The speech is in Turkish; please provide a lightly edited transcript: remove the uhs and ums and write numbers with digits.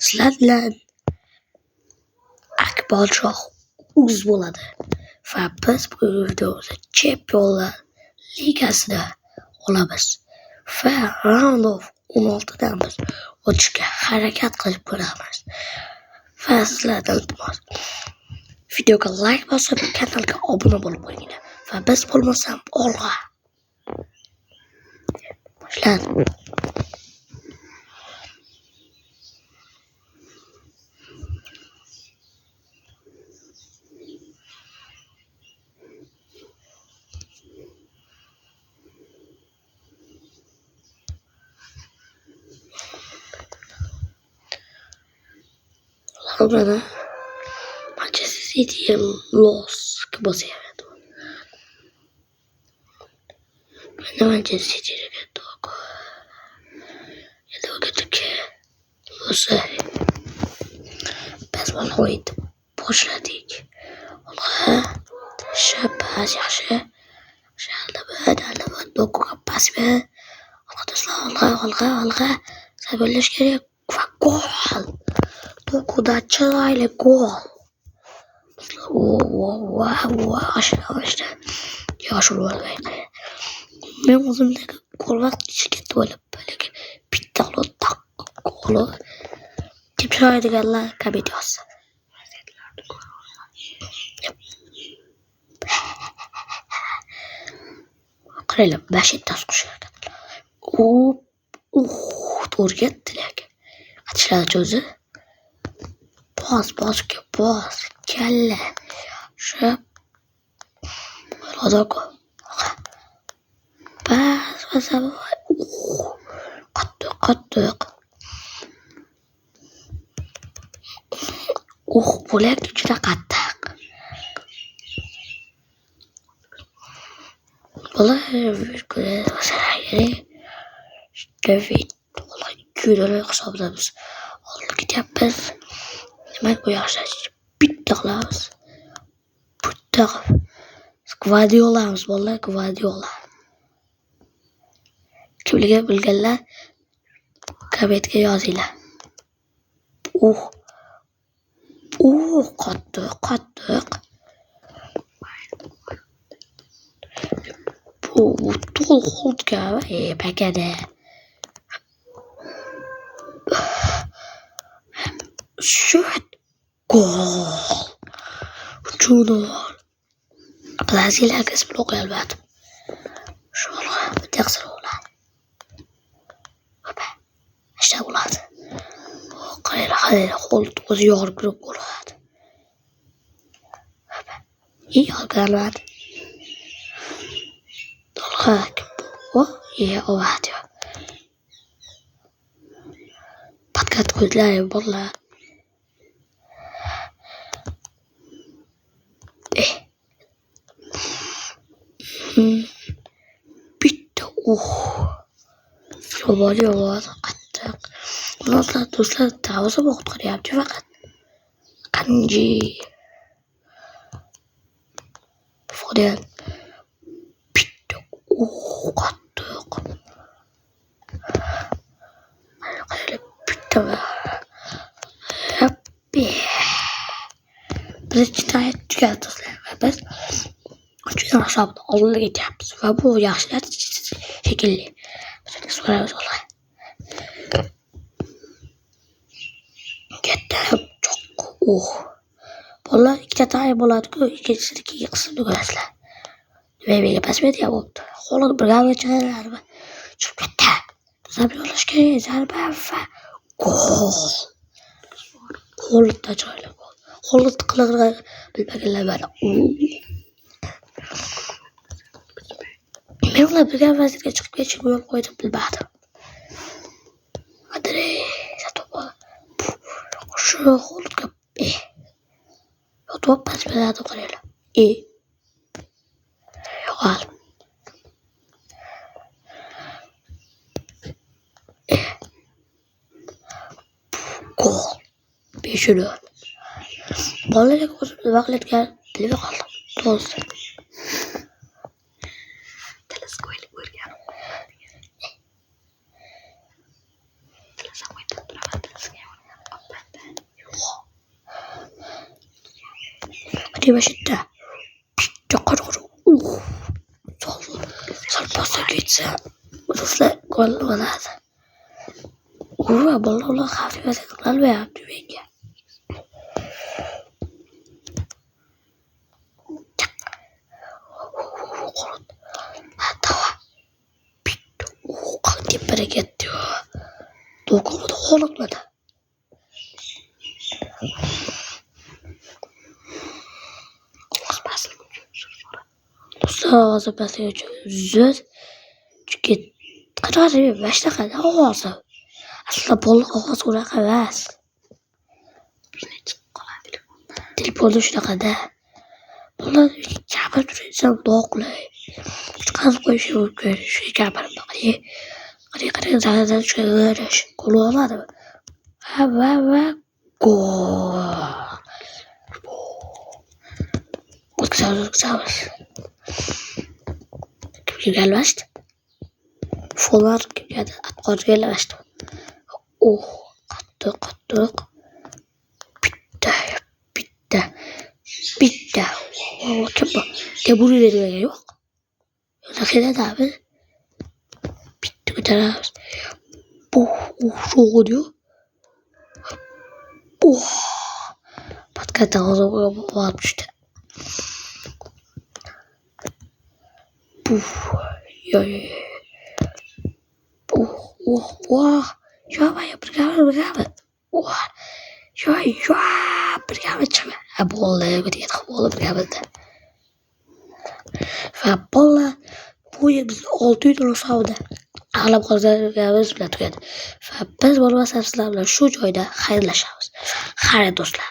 sizlar bilan Akbarjoh uz bo'ladi va biz bu videoda Chempionlar Ligasida olamiz va Round of 16 dan biz o'tishga harakat qilib ko'ramiz. Va sizlardan iltimos, videoga like bosib, kanalga obuna bo'lib qo'yinglar va biz bo'lmasam olg'a. Boshlaymiz. Mana Manchester City loss bosyapti. Mana Manchester City to'g'ri. Endi o'qitga o'sa biz mana o'yinni boshladik. Olg'a shapas yaxshi. Shalaba dokuga pas ber. Olg'a. Saballash kerak va gol. Dokuda chiroyli gol. Ashna. Yosh bo'lmaydi. Men o'zimdagi gol vaqtiga ketib o'ylab, lekin bitta gol deb chiroyliganlar komediyasi. Qaranglar, Bashirtas qo'shadi. To'g'ri ketdi lekin. Qachlar o'zi boz kalla. Shu Rodoko. Bas. Qattiq. Bo'lak juda qattiq. David, kuylalar hisoblaymiz. Olib ketyapmiz. Demak, bu yaxshi. Bitta qilamiz. Guardiolamiz, bolalar, Guardiola. Kimlarga bilganlar kommentga yozinglar. Qattiq. Bu to'lqinga pakada. Shot. Gol. Junior. Lazilak ismini o'qiy olmadim. Sho'rg'a bittaqsir bo'ladi. Ishda bo'ladi. Qaranglar, qo'l o'zi yorib kirib bo'ladi. Yorganlar. Ovadi. Patkat ko'zlar borlar. Bitta Yo'q, qattiq. Do'stlar, ta'voza vaqt qilyapti faqat. Qanji. Foden. Bitta qattiq. Bitta. Birinchi taym tugadi do'stlar. Biz uchinchi hisobda oldinga ketyapmiz va bu yaxshilar shekilli. Biz so'raymiz olg'a. Katta cho'q. Bolalar ikkita taym bo'ladi-ku, ikkinchisini keyin qismni ko'rasizlar. Menga pas beryapti. Qo'lini birga chiqaradi. Chiqib ketdi. Zabiolash kerak, zarba va gol. Qo'lda joyli gol. Qo'lni qilig'ini bilmaganlar bari. Men ular birga vazirga chiqib ketishga yo'l qo'ydim bilmadim. Andrey Satopa. Shu qo'lga to'p pas beradi qaranglar. Yo'q. Gol. 5-0. Bolalarga o'zim vaqtga bilib qoldim. To'g'risi. Teleskopli ko'rgan. Teleskopda turaman. Demeşitte. Bitti kadar. Sarpasa geçse. Ruslar gol oladı. Uğra balonla hafif etekler ve yaptı bence. Hatta bitti. Kalk bereket diyor. Dokumadı, horladı. Dostlar ağzı basıyor zöz. Çünkü kadar bir 5 dakika ağzı. Aslında bol ağzı olarak evaz. Telefonu şu kadar. Bunlar çabuk duruyorsam daha kolay. Çıkaz koyuşu şu çabuk bakayım. Kare zaten şu öğreş. Kolu almadı. Ve gol. Güzel. Kim gelmişti? Folar kim geldi? Atlar gelmişti. Kattık. Bitti. Kim bu? Deburu veriyor yok. Rakede de abi. Bitti bir tane. Çok oluyor. Patkata o atmıştı. Ya. Ya bergabet. Ya bergabet çabuk. Bolla bir yere bolla bergabet. Ve bolla bu yıl biz 600 dolar savdı. Ağlab qalacağımız bile tükendi. Ve biz bolla sapsılarla şu joyda xayrlaşamiz. Xayr dostlar.